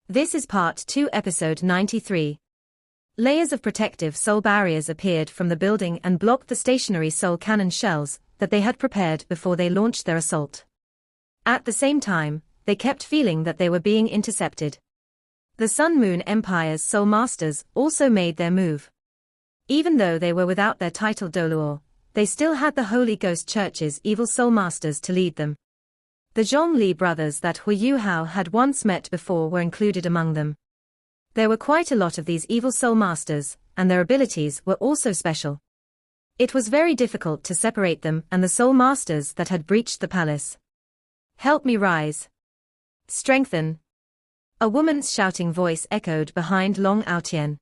This is Part 2, Episode 93. Layers of protective soul barriers appeared from the building and blocked the stationary soul cannon shells that they had prepared before they launched their assault. At the same time, they kept feeling that they were being intercepted. The Sun Moon Empire's soul masters also made their move. Even though they were without their title Doluor, they still had the Holy Ghost Church's evil soul masters to lead them. The Zhongli brothers that Hu Yuhao had once met before were included among them. There were quite a lot of these evil soul masters, and their abilities were also special. It was very difficult to separate them and the soul masters that had breached the palace. "Help me rise. Strengthen." A woman's shouting voice echoed behind Long Aotian.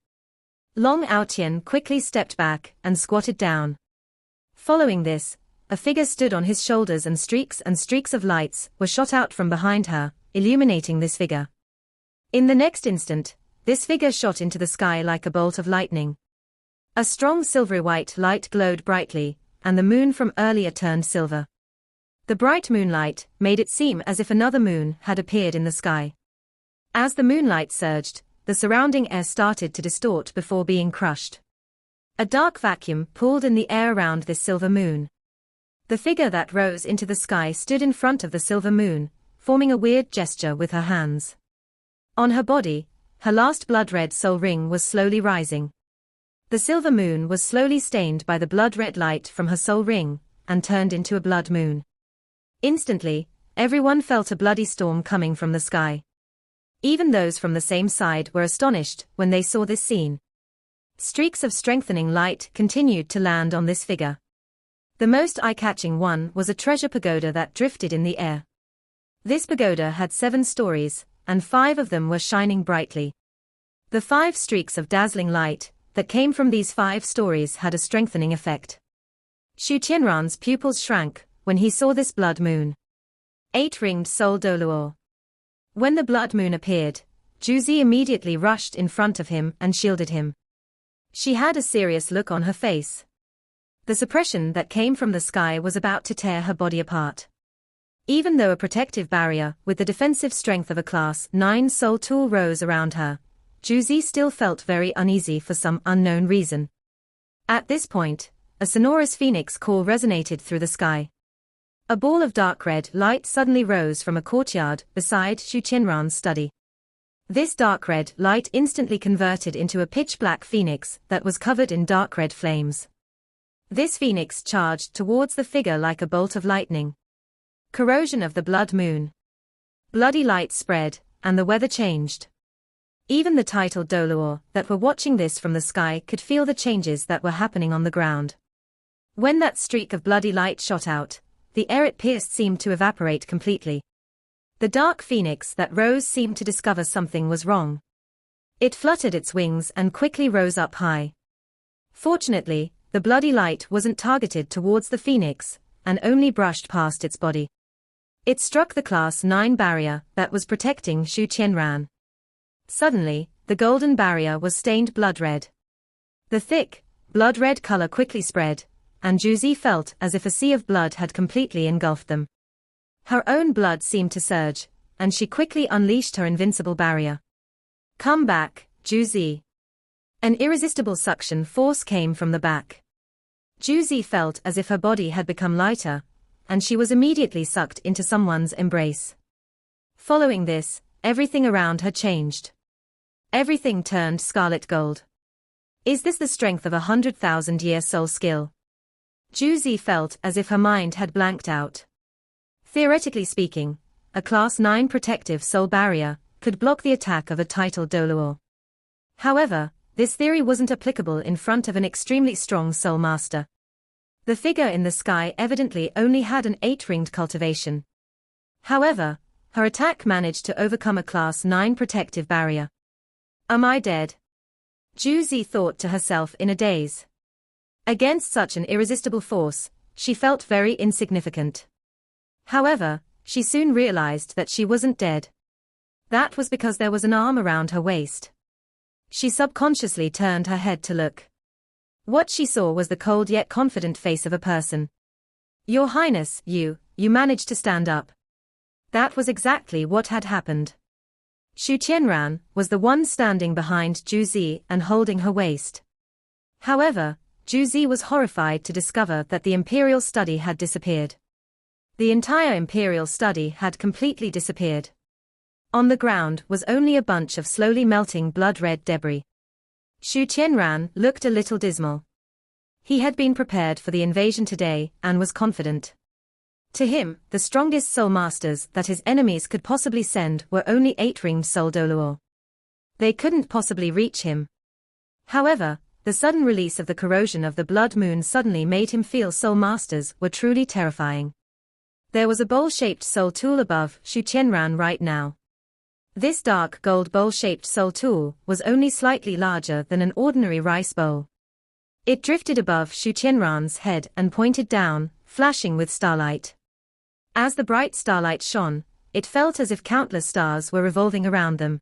Long Aotian quickly stepped back and squatted down. Following this, a figure stood on his shoulders and streaks of lights were shot out from behind her, illuminating this figure. In the next instant, this figure shot into the sky like a bolt of lightning. A strong silvery white light glowed brightly, and the moon from earlier turned silver. The bright moonlight made it seem as if another moon had appeared in the sky. As the moonlight surged, the surrounding air started to distort before being crushed. A dark vacuum pulled in the air around this silver moon. The figure that rose into the sky stood in front of the silver moon, forming a weird gesture with her hands. On her body, her last blood-red soul ring was slowly rising. The silver moon was slowly stained by the blood-red light from her soul ring, and turned into a blood moon. Instantly, everyone felt a bloody storm coming from the sky. Even those from the same side were astonished when they saw this scene. Streaks of strengthening light continued to land on this figure. The most eye-catching one was a treasure pagoda that drifted in the air. This pagoda had 7 stories, and 5 of them were shining brightly. The 5 streaks of dazzling light that came from these 5 stories had a strengthening effect. Xu Qianran's pupils shrank when he saw this blood moon. 8-ringed soul Doluor. When the blood moon appeared, Juzi immediately rushed in front of him and shielded him. She had a serious look on her face. The suppression that came from the sky was about to tear her body apart. Even though a protective barrier with the defensive strength of a Class 9 soul tool rose around her, Juzi still felt very uneasy for some unknown reason. At this point, a sonorous phoenix call resonated through the sky. A ball of dark red light suddenly rose from a courtyard beside Xu Qianran's study. This dark red light instantly converted into a pitch-black phoenix that was covered in dark red flames. This phoenix charged towards the figure like a bolt of lightning. Corrosion of the blood moon. Bloody light spread, and the weather changed. Even the titled Doluor that were watching this from the sky could feel the changes that were happening on the ground. When that streak of bloody light shot out, the air it pierced seemed to evaporate completely. The dark phoenix that rose seemed to discover something was wrong. It fluttered its wings and quickly rose up high. Fortunately, the bloody light wasn't targeted towards the phoenix, and only brushed past its body. It struck the Class 9 barrier that was protecting Xu Qianran. Suddenly, the golden barrier was stained blood-red. The thick, blood-red color quickly spread, and Juzi felt as if a sea of blood had completely engulfed them. Her own blood seemed to surge, and she quickly unleashed her invincible barrier. "Come back, Juzi." An irresistible suction force came from the back. Juzi felt as if her body had become lighter, and she was immediately sucked into someone's embrace. Following this, everything around her changed. Everything turned scarlet gold. Is this the strength of 100,000-year soul skill? Juzi felt as if her mind had blanked out. Theoretically speaking, a Class 9 protective soul barrier could block the attack of a titled Doluor. However, this theory wasn't applicable in front of an extremely strong soul master. The figure in the sky evidently only had an 8-ringed cultivation. However, her attack managed to overcome a Class 9 protective barrier. "Am I dead?" Juzi thought to herself in a daze. Against such an irresistible force, she felt very insignificant. However, she soon realized that she wasn't dead. That was because there was an arm around her waist. She subconsciously turned her head to look. What she saw was the cold yet confident face of a person. "Your Highness, you managed to stand up." That was exactly what had happened. Xu Qianran was the one standing behind Zhu Zi and holding her waist. However, Zhu Zi was horrified to discover that the imperial study had disappeared. The entire imperial study had completely disappeared. On the ground was only a bunch of slowly melting blood-red debris. Xu Qianran looked a little dismal. He had been prepared for the invasion today and was confident. To him, the strongest soul masters that his enemies could possibly send were only 8-ringed soul Doluo. They couldn't possibly reach him. However, the sudden release of the corrosion of the blood moon suddenly made him feel soul masters were truly terrifying. There was a bowl-shaped soul tool above Xu Qianran right now. This dark gold bowl-shaped soul tool was only slightly larger than an ordinary rice bowl. It drifted above Xu Qianran's head and pointed down, flashing with starlight. As the bright starlight shone, it felt as if countless stars were revolving around them.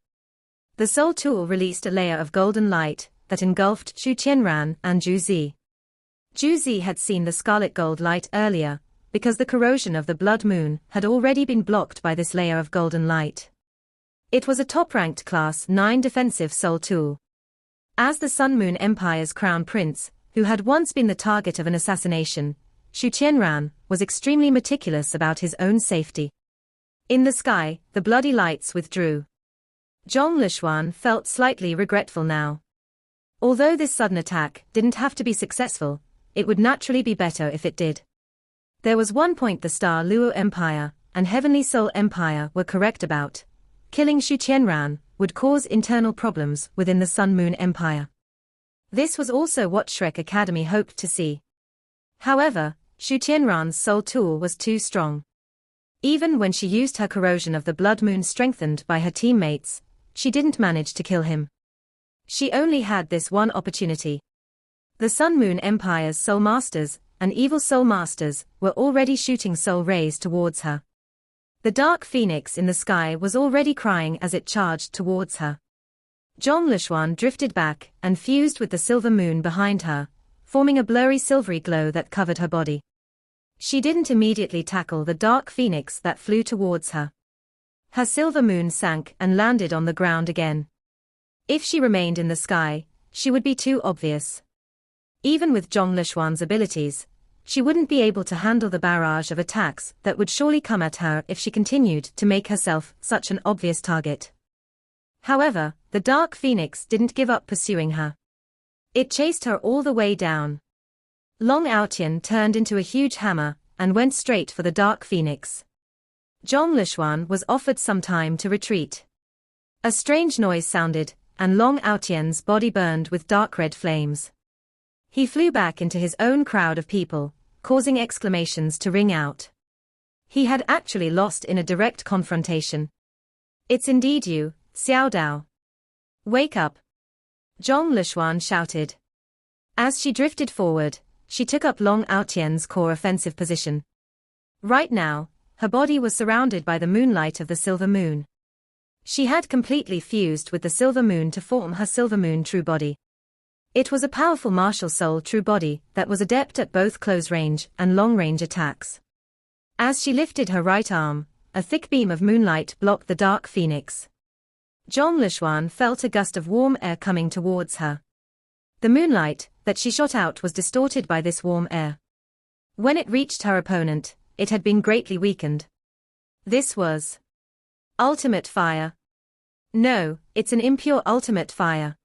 The soul tool released a layer of golden light that engulfed Xu Qianran and Zhu Zi. Zhu Zi had seen the scarlet gold light earlier, because the corrosion of the blood moon had already been blocked by this layer of golden light. It was a top-ranked Class 9 defensive soul tool. As the Sun Moon Empire's crown prince, who had once been the target of an assassination, Xu Qianran was extremely meticulous about his own safety. In the sky, the bloody lights withdrew. Zhong Lishuan felt slightly regretful now. Although this sudden attack didn't have to be successful, it would naturally be better if it did. There was one point the Star Luo Empire and Heavenly Soul Empire were correct about. Killing Xu Qianran would cause internal problems within the Sun Moon Empire. This was also what Shrek Academy hoped to see. However, Xu Qianran's soul tool was too strong. Even when she used her corrosion of the blood moon strengthened by her teammates, she didn't manage to kill him. She only had this one opportunity. The Sun Moon Empire's soul masters and evil soul masters were already shooting soul rays towards her. The dark phoenix in the sky was already crying as it charged towards her. Zhong Lishuan drifted back and fused with the silver moon behind her, forming a blurry silvery glow that covered her body. She didn't immediately tackle the dark phoenix that flew towards her. Her silver moon sank and landed on the ground again. If she remained in the sky, she would be too obvious. Even with Zhong Lishuan's abilities, she wouldn't be able to handle the barrage of attacks that would surely come at her if she continued to make herself such an obvious target. However, the dark phoenix didn't give up pursuing her. It chased her all the way down. Long Aotian turned into a huge hammer and went straight for the dark phoenix. Zhong Lishuan was offered some time to retreat. A strange noise sounded, and Long Aotian's body burned with dark red flames. He flew back into his own crowd of people, causing exclamations to ring out. He had actually lost in a direct confrontation. "It's indeed you, Xiao Dao. Wake up!" Zhong Lishuan shouted. As she drifted forward, she took up Long Aotian's core offensive position. Right now, her body was surrounded by the moonlight of the silver moon. She had completely fused with the silver moon to form her silver moon true body. It was a powerful martial soul true body that was adept at both close-range and long-range attacks. As she lifted her right arm, a thick beam of moonlight blocked the dark phoenix. Zhong Lishuan felt a gust of warm air coming towards her. The moonlight that she shot out was distorted by this warm air. When it reached her opponent, it had been greatly weakened. This was ultimate fire. No, it's an impure ultimate fire.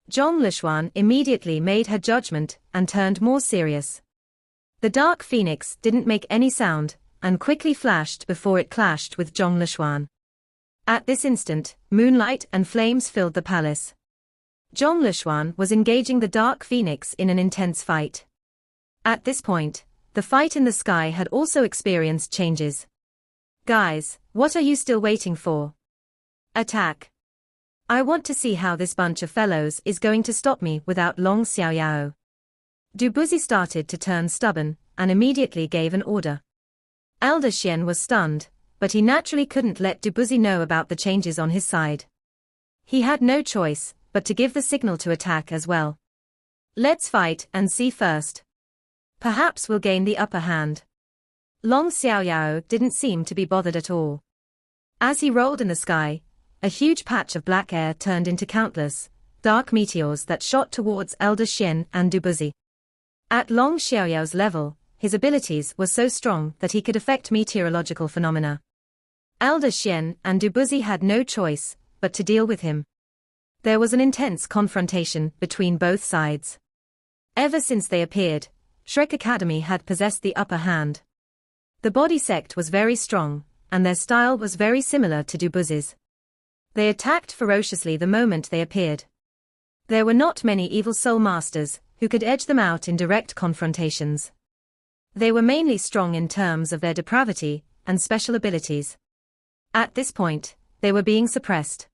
Zhong Lishuan immediately made her judgment and turned more serious. The dark phoenix didn't make any sound and quickly flashed before it clashed with Zhong Lishuan. At this instant, moonlight and flames filled the palace. Zhong Lishuan was engaging the dark phoenix in an intense fight. At this point, the fight in the sky had also experienced changes. "Guys, what are you still waiting for? Attack! I want to see how this bunch of fellows is going to stop me without Long Xiaoyao." Dubuzi started to turn stubborn and immediately gave an order. Elder Xian was stunned, but he naturally couldn't let Dubuzi know about the changes on his side. He had no choice but to give the signal to attack as well. "Let's fight and see first. Perhaps we'll gain the upper hand." Long Xiaoyao didn't seem to be bothered at all. As he rolled in the sky, a huge patch of black air turned into countless, dark meteors that shot towards Elder Xian and Dubuzi. At Long Xiaoyao's level, his abilities were so strong that he could affect meteorological phenomena. Elder Xian and Dubuzi had no choice but to deal with him. There was an intense confrontation between both sides. Ever since they appeared, Shrek Academy had possessed the upper hand. The body sect was very strong, and their style was very similar to Dubuzi's. They attacked ferociously the moment they appeared. There were not many evil soul masters who could edge them out in direct confrontations. They were mainly strong in terms of their depravity and special abilities. At this point, they were being suppressed.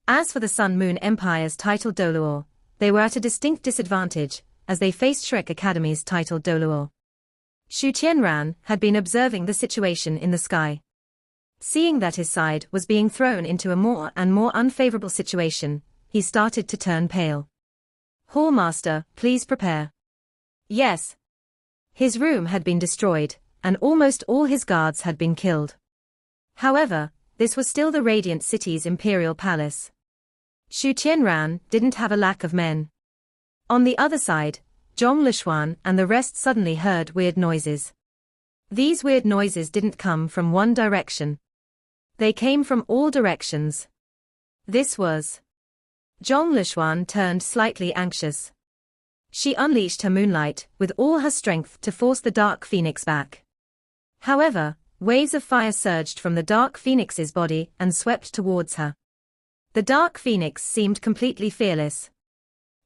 As for the Sun Moon Empire's titled Doluor, they were at a distinct disadvantage as they faced Shrek Academy's titled Doluor. Xu Tianran had been observing the situation in the sky. Seeing that his side was being thrown into a more and more unfavorable situation, he started to turn pale. Hallmaster, please prepare. Yes. His room had been destroyed, and almost all his guards had been killed. However, this was still the Radiant City's imperial palace. Xu Tianran didn't have a lack of men. On the other side, Zhong Lishuan and the rest suddenly heard weird noises. These weird noises didn't come from one direction. They came from all directions. This was... Zhong Lishuan turned slightly anxious. She unleashed her moonlight with all her strength to force the Dark Phoenix back. However, waves of fire surged from the Dark Phoenix's body and swept towards her. The Dark Phoenix seemed completely fearless.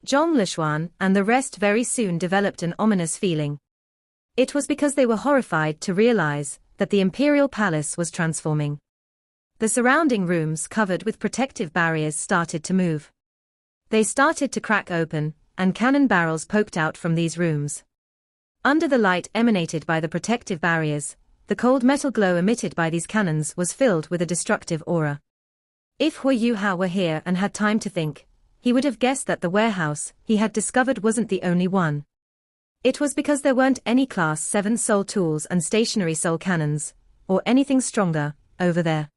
Zhong Lishuan and the rest very soon developed an ominous feeling. It was because they were horrified to realize that the imperial palace was transforming. The surrounding rooms covered with protective barriers started to move. They started to crack open, and cannon barrels poked out from these rooms. Under the light emanated by the protective barriers, the cold metal glow emitted by these cannons was filled with a destructive aura. If Hui Yuhao were here and had time to think, he would have guessed that the warehouse he had discovered wasn't the only one. It was because there weren't any Class 7 soul tools and stationary soul cannons, or anything stronger, over there.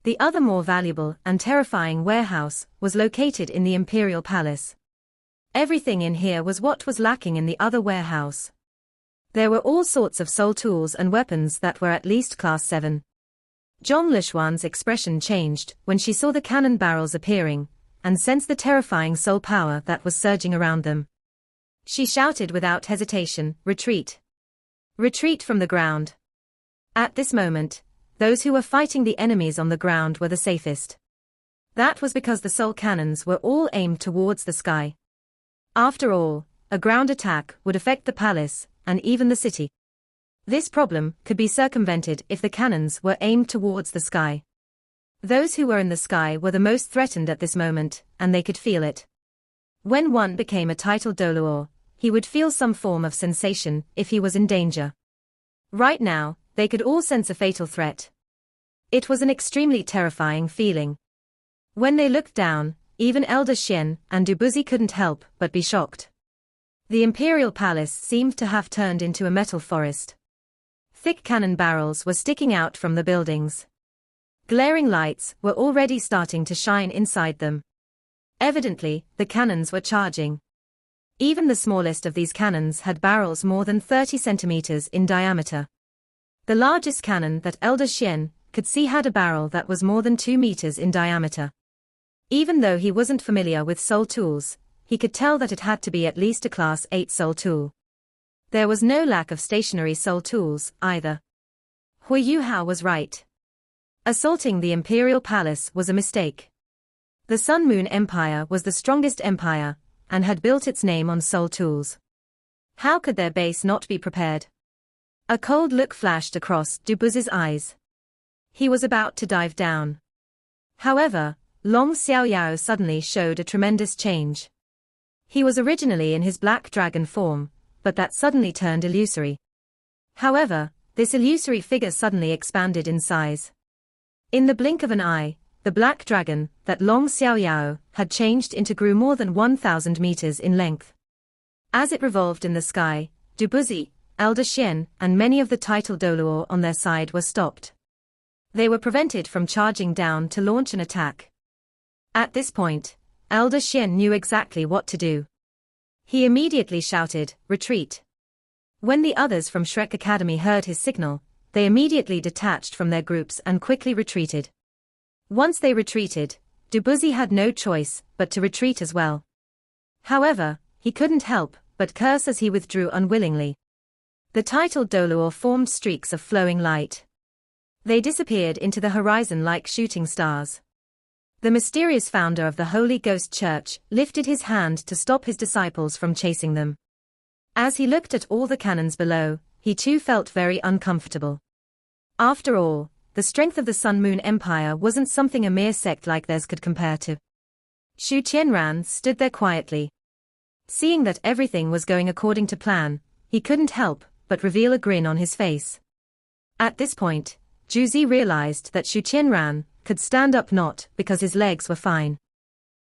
The other more valuable and terrifying warehouse was located in the Imperial Palace. Everything in here was what was lacking in the other warehouse. There were all sorts of soul tools and weapons that were at least Class 7. Zhong Lishuan's expression changed when she saw the cannon barrels appearing, and sensed the terrifying soul power that was surging around them. She shouted without hesitation, "Retreat! Retreat from the ground!" At this moment, those who were fighting the enemies on the ground were the safest. That was because the soul cannons were all aimed towards the sky. After all, a ground attack would affect the palace, and even the city. This problem could be circumvented if the cannons were aimed towards the sky. Those who were in the sky were the most threatened at this moment, and they could feel it. When one became a titled Doluor, he would feel some form of sensation if he was in danger. Right now, they could all sense a fatal threat. It was an extremely terrifying feeling. When they looked down, even Elder Xian and Dubuzi couldn't help but be shocked. The Imperial Palace seemed to have turned into a metal forest. Thick cannon barrels were sticking out from the buildings. Glaring lights were already starting to shine inside them. Evidently, the cannons were charging. Even the smallest of these cannons had barrels more than 30 centimeters in diameter. The largest cannon that Elder Xian could see had a barrel that was more than 2 meters in diameter. Even though he wasn't familiar with soul tools, he could tell that it had to be at least a Class 8 soul tool. There was no lack of stationary soul tools, either. Hui Yuhao was right. Assaulting the Imperial Palace was a mistake. The Sun Moon Empire was the strongest empire, and had built its name on soul tools. How could their base not be prepared? A cold look flashed across Dubuzi's eyes. He was about to dive down. However, Long Xiaoyao suddenly showed a tremendous change. He was originally in his black dragon form, but that suddenly turned illusory. However, this illusory figure suddenly expanded in size. In the blink of an eye, the black dragon that Long Xiaoyao had changed into grew more than 1,000 meters in length. As it revolved in the sky, Dubuzi, Elder Xian, and many of the titled Doluor on their side were stopped. They were prevented from charging down to launch an attack. At this point, Elder Xian knew exactly what to do. He immediately shouted, "Retreat!" When the others from Shrek Academy heard his signal, they immediately detached from their groups and quickly retreated. Once they retreated, Dubuzi had no choice but to retreat as well. However, he couldn't help but curse as he withdrew unwillingly. The titled Doluor formed streaks of flowing light. They disappeared into the horizon like shooting stars. The mysterious founder of the Holy Ghost Church lifted his hand to stop his disciples from chasing them. As he looked at all the cannons below, he too felt very uncomfortable. After all, the strength of the Sun Moon Empire wasn't something a mere sect like theirs could compare to. Xu Qianran stood there quietly. Seeing that everything was going according to plan, he couldn't help but reveal a grin on his face. At this point, Juzi realized that Xu Qianran could stand up not because his legs were fine.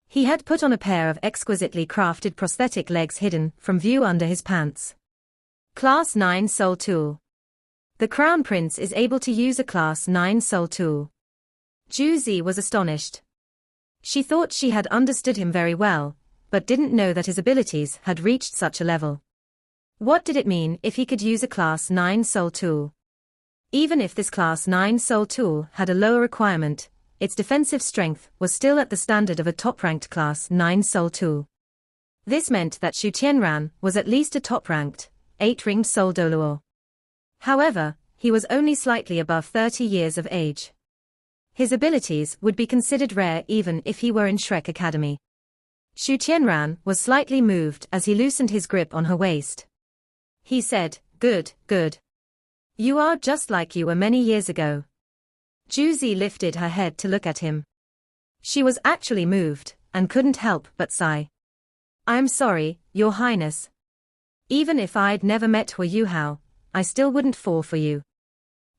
He had put on a pair of exquisitely crafted prosthetic legs hidden from view under his pants. Class 9 Soul Tool. The Crown Prince is able to use a Class 9 Soul Tool. Juzi was astonished. She thought she had understood him very well, but didn't know that his abilities had reached such a level. What did it mean if he could use a Class 9 Soul Tool? Even if this Class 9 Soul Tool had a lower requirement, its defensive strength was still at the standard of a top-ranked Class 9 Soul Tool. This meant that Xu Qianran was at least a top-ranked, 8-ringed Soul Doluor. However, he was only slightly above 30 years of age. His abilities would be considered rare even if he were in Shrek Academy. Xu Qianran was slightly moved as he loosened his grip on her waist. He said, "Good, good. You are just like you were many years ago." Juzi lifted her head to look at him. She was actually moved, and couldn't help but sigh. "I'm sorry, Your Highness. Even if I'd never met Hu Yuhao, I still wouldn't fall for you.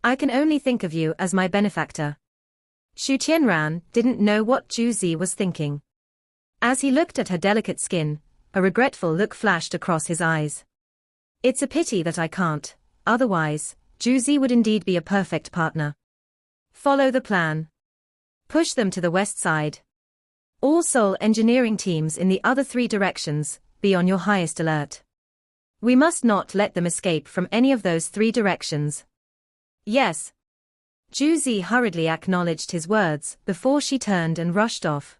I can only think of you as my benefactor." Xu Qianran didn't know what Juzi was thinking. As he looked at her delicate skin, a regretful look flashed across his eyes. "It's a pity that I can't, otherwise, Juzi would indeed be a perfect partner. Follow the plan. Push them to the west side. All Soul engineering teams in the other 3 directions, be on your highest alert. We must not let them escape from any of those 3 directions." "Yes." Juzi hurriedly acknowledged his words before she turned and rushed off.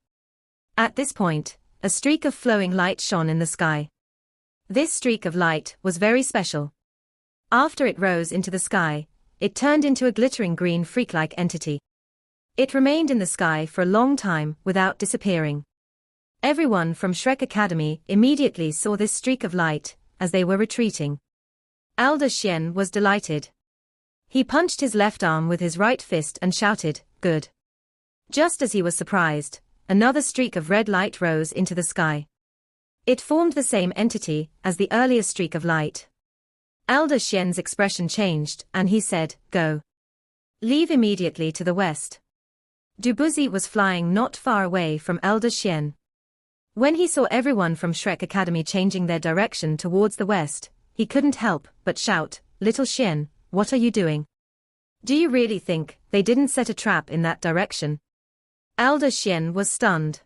At this point, a streak of flowing light shone in the sky. This streak of light was very special. After it rose into the sky, it turned into a glittering green freak-like entity. It remained in the sky for a long time without disappearing. Everyone from Shrek Academy immediately saw this streak of light as they were retreating. Elder Xian was delighted. He punched his left arm with his right fist and shouted, "Good." Just as he was surprised, another streak of red light rose into the sky. It formed the same entity as the earlier streak of light. Elder Xian's expression changed, and he said, "Go. Leave immediately to the west." Dubuzi was flying not far away from Elder Xian. When he saw everyone from Shrek Academy changing their direction towards the west, he couldn't help but shout, "Little Xian, what are you doing? Do you really think they didn't set a trap in that direction?" Elder Xian was stunned.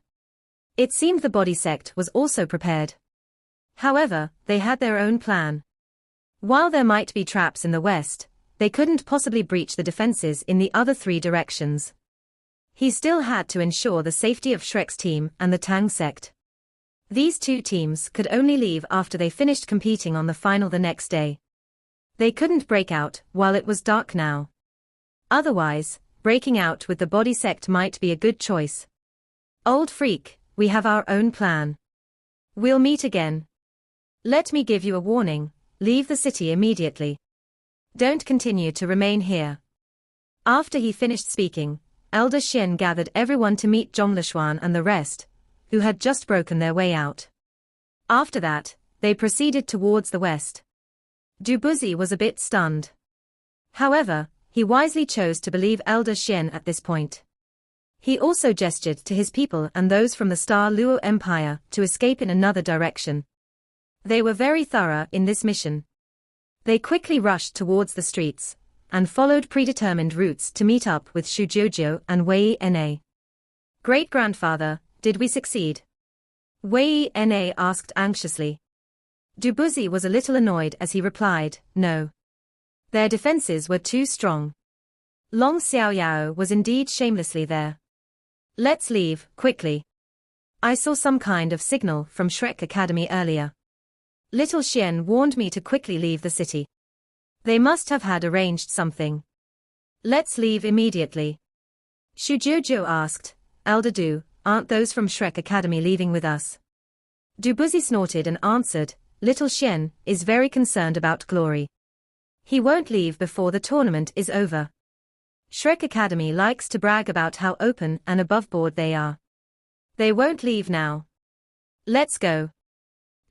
It seemed the body sect was also prepared. However, they had their own plan. While there might be traps in the west, they couldn't possibly breach the defenses in the other 3 directions. He still had to ensure the safety of Shrek's team and the Tang sect. These 2 teams could only leave after they finished competing on the final the next day. They couldn't break out while it was dark now. Otherwise, breaking out with the body sect might be a good choice. "Old freak, we have our own plan. We'll meet again. Let me give you a warning. Leave the city immediately. Don't continue to remain here." After he finished speaking, Elder Xian gathered everyone to meet Zhonglishuan and the rest, who had just broken their way out. After that, they proceeded towards the west. Dubuzi was a bit stunned. However, he wisely chose to believe Elder Xian at this point. He also gestured to his people and those from the Star Luo Empire to escape in another direction. They were very thorough in this mission. They quickly rushed towards the streets, and followed predetermined routes to meet up with Shujojo and Wei Na. Great-grandfather, did we succeed? Wei Na asked anxiously. Dubuzi was a little annoyed as he replied, no. Their defenses were too strong. Long Xiaoyao was indeed shamelessly there. Let's leave, quickly. I saw some kind of signal from Shrek Academy earlier. Little Xian warned me to quickly leave the city. They must have had arranged something. Let's leave immediately. Shujojo asked, Elder Du, aren't those from Shrek Academy leaving with us? Dubuzi snorted and answered, Little Xian is very concerned about glory. He won't leave before the tournament is over. Shrek Academy likes to brag about how open and aboveboard they are. They won't leave now. Let's go.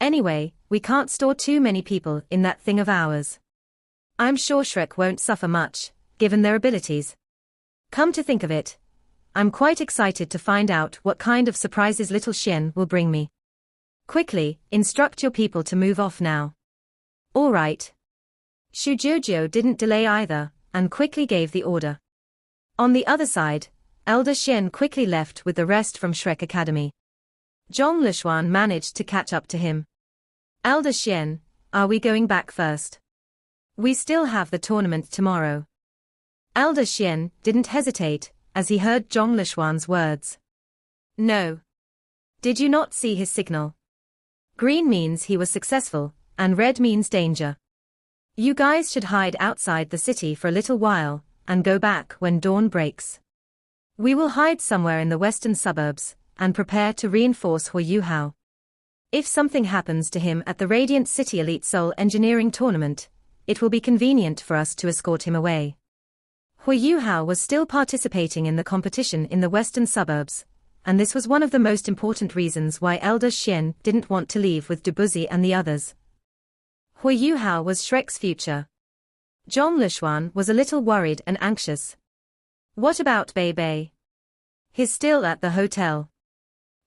Anyway, we can't store too many people in that thing of ours. I'm sure Shrek won't suffer much, given their abilities. Come to think of it, I'm quite excited to find out what kind of surprises Little Xian will bring me. Quickly, instruct your people to move off now. All right. Shujojo didn't delay either, and quickly gave the order. On the other side, Elder Xian quickly left with the rest from Shrek Academy. Zhong Lishuan managed to catch up to him. Elder Xian, are we going back first? We still have the tournament tomorrow. Elder Xian didn't hesitate, as he heard Zhong Lishuan's words. No. Did you not see his signal? Green means he was successful, and red means danger. You guys should hide outside the city for a little while, and go back when dawn breaks. We will hide somewhere in the western suburbs, and prepare to reinforce Huiyuhao. If something happens to him at the Radiant City Elite Soul Engineering Tournament, it will be convenient for us to escort him away. Huiyuhao was still participating in the competition in the western suburbs, and this was one of the most important reasons why Elder Xian didn't want to leave with Dubuzi and the others. Huiyuhao was Shrek's future. Zhong Lishuan was a little worried and anxious. What about Bei Bei? He's still at the hotel.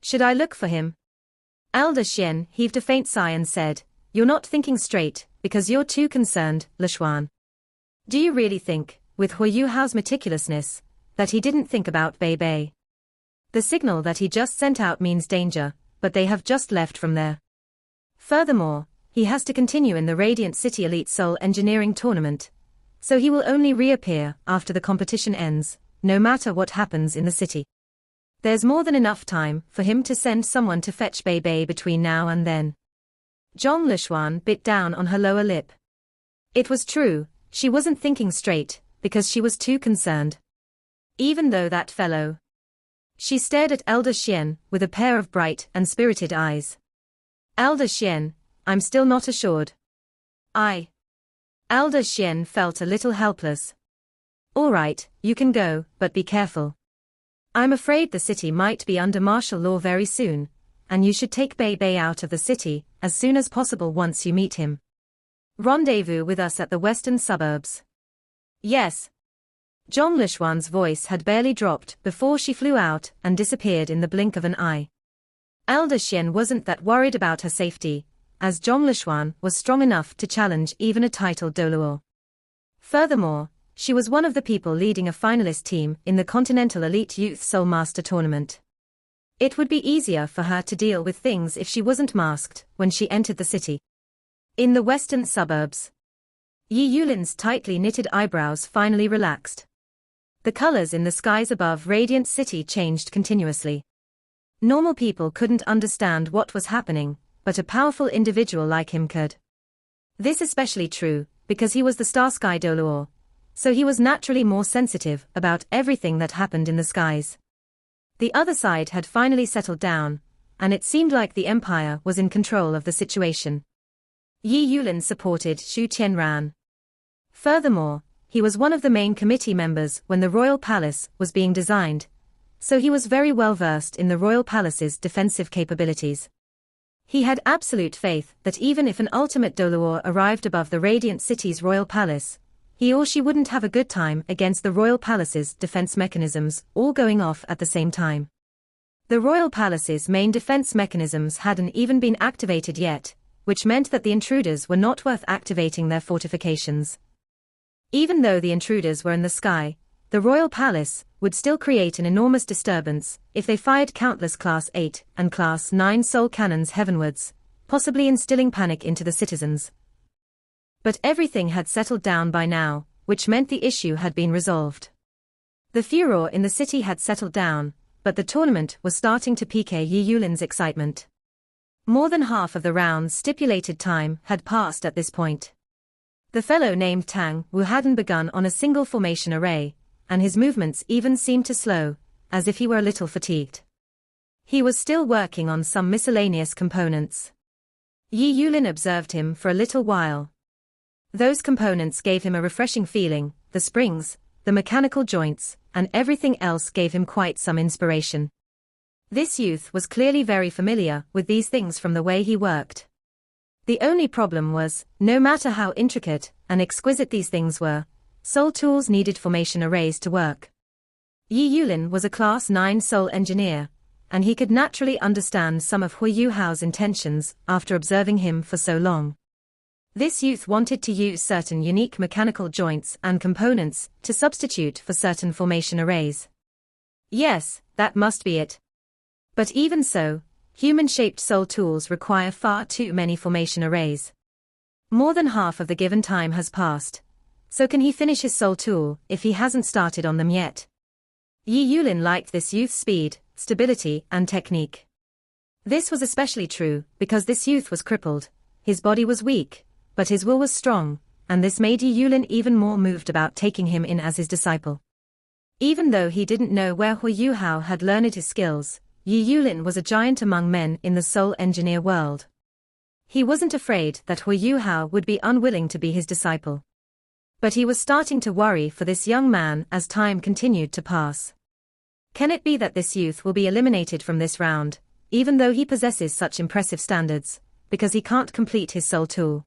Should I look for him? Elder Xian heaved a faint sigh and said, You're not thinking straight, because you're too concerned, Lishuan. Do you really think, with Huiyuhao's meticulousness, that he didn't think about Bei Bei? The signal that he just sent out means danger, but they have just left from there. Furthermore, he has to continue in the Radiant City Elite Soul Engineering Tournament, so he will only reappear after the competition ends, no matter what happens in the city. There's more than enough time for him to send someone to fetch Bei Bei between now and then. Zhong Lishuan bit down on her lower lip. It was true, she wasn't thinking straight, because she was too concerned. Even though that fellow. She stared at Elder Xian with a pair of bright and spirited eyes. Elder Xian, I'm still not assured. Elder Xian felt a little helpless. All right, you can go, but be careful. I'm afraid the city might be under martial law very soon, and you should take Bei Bei out of the city as soon as possible once you meet him. Rendezvous with us at the western suburbs. Yes. Zhong Lishuan's voice had barely dropped before she flew out and disappeared in the blink of an eye. Elder Xian wasn't that worried about her safety, as Zhong Lishuan was strong enough to challenge even a titled Doluo. Furthermore, she was one of the people leading a finalist team in the Continental Elite Youth Soul Master Tournament. It would be easier for her to deal with things if she wasn't masked when she entered the city. In the western suburbs, Yi Yulin's tightly knitted eyebrows finally relaxed. The colors in the skies above Radiant City changed continuously. Normal people couldn't understand what was happening, but a powerful individual like him could. This especially true, because he was the Star Sky Doluo, so he was naturally more sensitive about everything that happened in the skies. The other side had finally settled down, and it seemed like the Empire was in control of the situation. Yi Yulin supported Xu Tianran. Furthermore, he was one of the main committee members when the Royal Palace was being designed, so he was very well versed in the Royal Palace's defensive capabilities. He had absolute faith that even if an ultimate Doluo arrived above the Radiant City's Royal Palace, he or she wouldn't have a good time against the Royal Palace's defense mechanisms all going off at the same time. The Royal Palace's main defense mechanisms hadn't even been activated yet, which meant that the intruders were not worth activating their fortifications. Even though the intruders were in the sky, the royal palace would still create an enormous disturbance if they fired countless Class 8 and Class 9 soul cannons heavenwards, possibly instilling panic into the citizens. But everything had settled down by now, which meant the issue had been resolved. The furor in the city had settled down, but the tournament was starting to pique Yi Yulin's excitement. More than half of the round's stipulated time had passed at this point. The fellow named Tang hadn't begun on a single formation array, and his movements even seemed to slow, as if he were a little fatigued. He was still working on some miscellaneous components. Yi Yulin observed him for a little while. Those components gave him a refreshing feeling, the springs, the mechanical joints, and everything else gave him quite some inspiration. This youth was clearly very familiar with these things from the way he worked. The only problem was, no matter how intricate and exquisite these things were, soul tools needed formation arrays to work. Yi Yulin was a Class 9 soul engineer, and he could naturally understand some of Hu Yuhao's intentions after observing him for so long. This youth wanted to use certain unique mechanical joints and components to substitute for certain formation arrays. Yes, that must be it. But even so, human-shaped soul tools require far too many formation arrays. More than half of the given time has passed. So can he finish his soul tool if he hasn't started on them yet? Yi Yulin liked this youth's speed, stability, and technique. This was especially true because this youth was crippled, his body was weak, but his will was strong, and this made Yi Yulin even more moved about taking him in as his disciple. Even though he didn't know where Hu Yuhao had learned his skills, Yi Yulin was a giant among men in the soul engineer world. He wasn't afraid that Hu Yuhao would be unwilling to be his disciple. But he was starting to worry for this young man as time continued to pass. Can it be that this youth will be eliminated from this round, even though he possesses such impressive standards, because he can't complete his soul tool?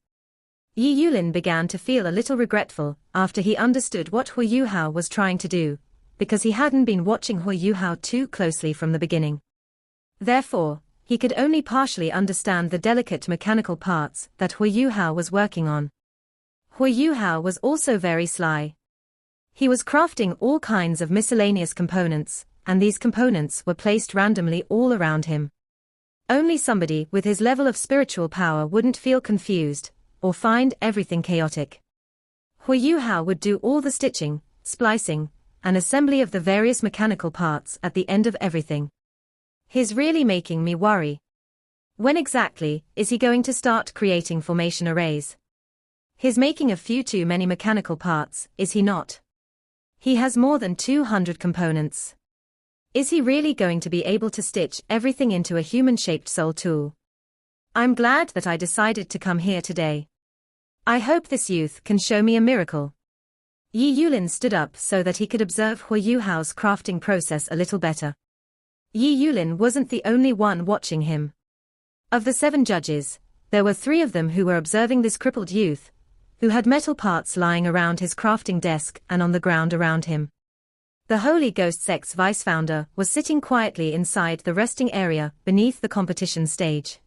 Yi Yulin began to feel a little regretful after he understood what Hu Yuhao was trying to do, because he hadn't been watching Hu Yuhao too closely from the beginning. Therefore, he could only partially understand the delicate mechanical parts that Hu Yuhao was working on. Hu Yuhao was also very sly. He was crafting all kinds of miscellaneous components, and these components were placed randomly all around him. Only somebody with his level of spiritual power wouldn't feel confused, or find everything chaotic. Hu Yuhao would do all the stitching, splicing, and assembly of the various mechanical parts at the end of everything. He's really making me worry. When exactly is he going to start creating formation arrays? He's making a few too many mechanical parts, is he not? He has more than 200 components. Is he really going to be able to stitch everything into a human-shaped soul tool? I'm glad that I decided to come here today. I hope this youth can show me a miracle. Yi Yulin stood up so that he could observe Hu Yuhao's crafting process a little better. Yi Yulin wasn't the only one watching him. Of the 7 judges, there were 3 of them who were observing this crippled youth, who had metal parts lying around his crafting desk and on the ground around him. The Holy Ghost's ex-vice-founder was sitting quietly inside the resting area beneath the competition stage.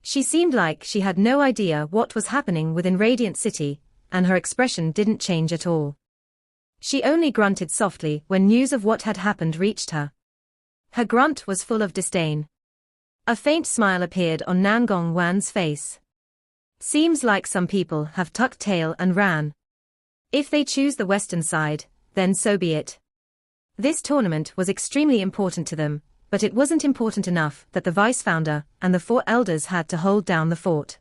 She seemed like she had no idea what was happening within Radiant City, and her expression didn't change at all. She only grunted softly when news of what had happened reached her. Her grunt was full of disdain. A faint smile appeared on Nangong Wan's face. Seems like some people have tucked tail and ran. If they choose the western side, then so be it. This tournament was extremely important to them, but it wasn't important enough that the vice-founder and the 4 elders had to hold down the fort.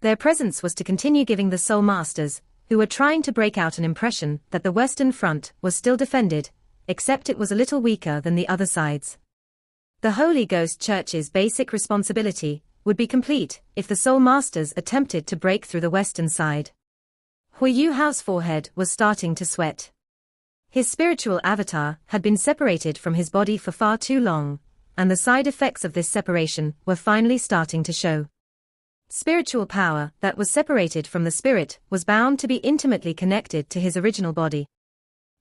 Their presence was to continue giving the Soul Masters, who were trying to break out an impression that the Western Front was still defended, except it was a little weaker than the other sides. The Holy Ghost Church's basic responsibility would be complete if the Soul Masters attempted to break through the western side. Hu Yuhao's forehead was starting to sweat. His spiritual avatar had been separated from his body for far too long, and the side effects of this separation were finally starting to show. Spiritual power that was separated from the spirit was bound to be intimately connected to his original body.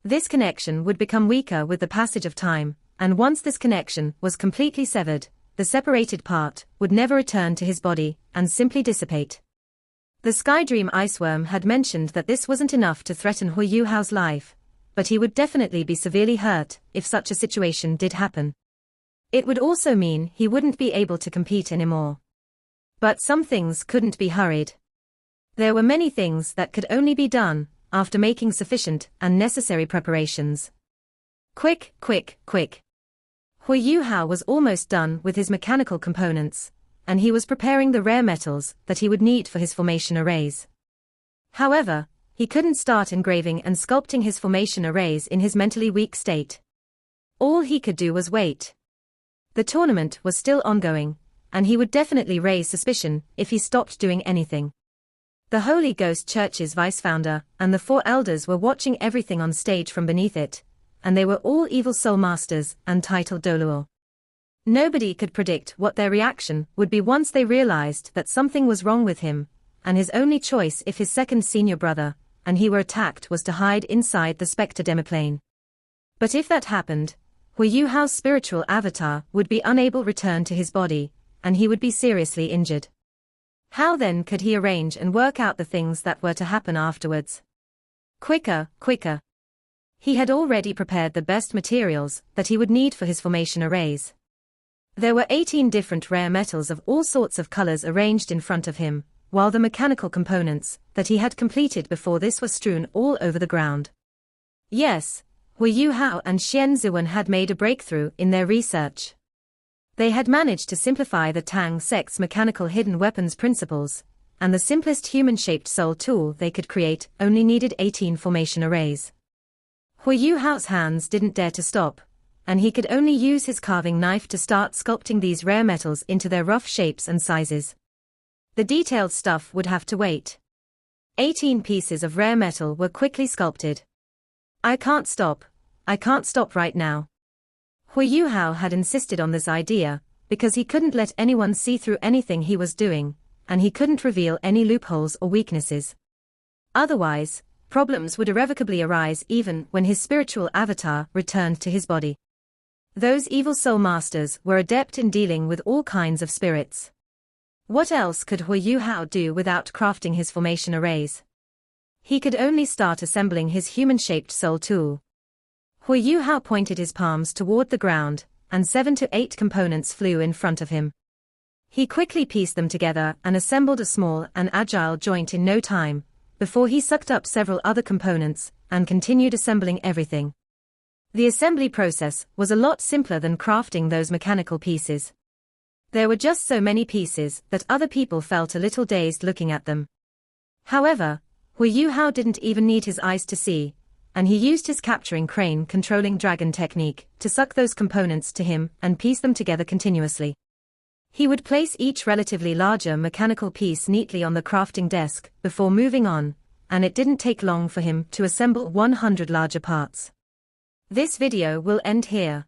This connection would become weaker with the passage of time, and once this connection was completely severed, the separated part would never return to his body and simply dissipate. The Skydream Iceworm had mentioned that this wasn't enough to threaten Hu Yuhao's life, but he would definitely be severely hurt if such a situation did happen. It would also mean he wouldn't be able to compete anymore. But some things couldn't be hurried. There were many things that could only be done after making sufficient and necessary preparations. Quick, quick, quick. Hu Yuhao was almost done with his mechanical components, and he was preparing the rare metals that he would need for his formation arrays. However, he couldn't start engraving and sculpting his formation arrays in his mentally weak state. All he could do was wait. The tournament was still ongoing, and he would definitely raise suspicion if he stopped doing anything. The Holy Ghost Church's vice-founder and the 4 elders were watching everything on stage from beneath it, and they were all evil soul masters and titled Doluo. Nobody could predict what their reaction would be once they realized that something was wrong with him, and his only choice if his second senior brother and he were attacked was to hide inside the Spectre demiplane. But if that happened, Hu Yuhao's spiritual avatar would be unable to return to his body, and he would be seriously injured. How then could he arrange and work out the things that were to happen afterwards? Quicker, quicker. He had already prepared the best materials that he would need for his formation arrays. There were 18 different rare metals of all sorts of colors arranged in front of him, while the mechanical components that he had completed before this were strewn all over the ground. Yes, Hu Yuhao and Xian Ziwen had made a breakthrough in their research. They had managed to simplify the Tang sect's mechanical hidden weapons principles, and the simplest human-shaped soul tool they could create only needed 18 formation arrays. Hu Yuhao's hands didn't dare to stop, and he could only use his carving knife to start sculpting these rare metals into their rough shapes and sizes. The detailed stuff would have to wait. 18 pieces of rare metal were quickly sculpted. I can't stop right now. Hu Yuhao had insisted on this idea, because he couldn't let anyone see through anything he was doing, and he couldn't reveal any loopholes or weaknesses. Otherwise, problems would irrevocably arise even when his spiritual avatar returned to his body. Those evil soul masters were adept in dealing with all kinds of spirits. What else could Hu Yuhao do without crafting his formation arrays? He could only start assembling his human-shaped soul tool. Hu Yuhao pointed his palms toward the ground, and 7 to 8 components flew in front of him. He quickly pieced them together and assembled a small and agile joint in no time, before he sucked up several other components and continued assembling everything. The assembly process was a lot simpler than crafting those mechanical pieces. There were just so many pieces that other people felt a little dazed looking at them. However, Hu Yuhao didn't even need his eyes to see, and he used his capturing crane controlling dragon technique to suck those components to him and piece them together continuously. He would place each relatively larger mechanical piece neatly on the crafting desk before moving on, and it didn't take long for him to assemble 100 larger parts. This video will end here.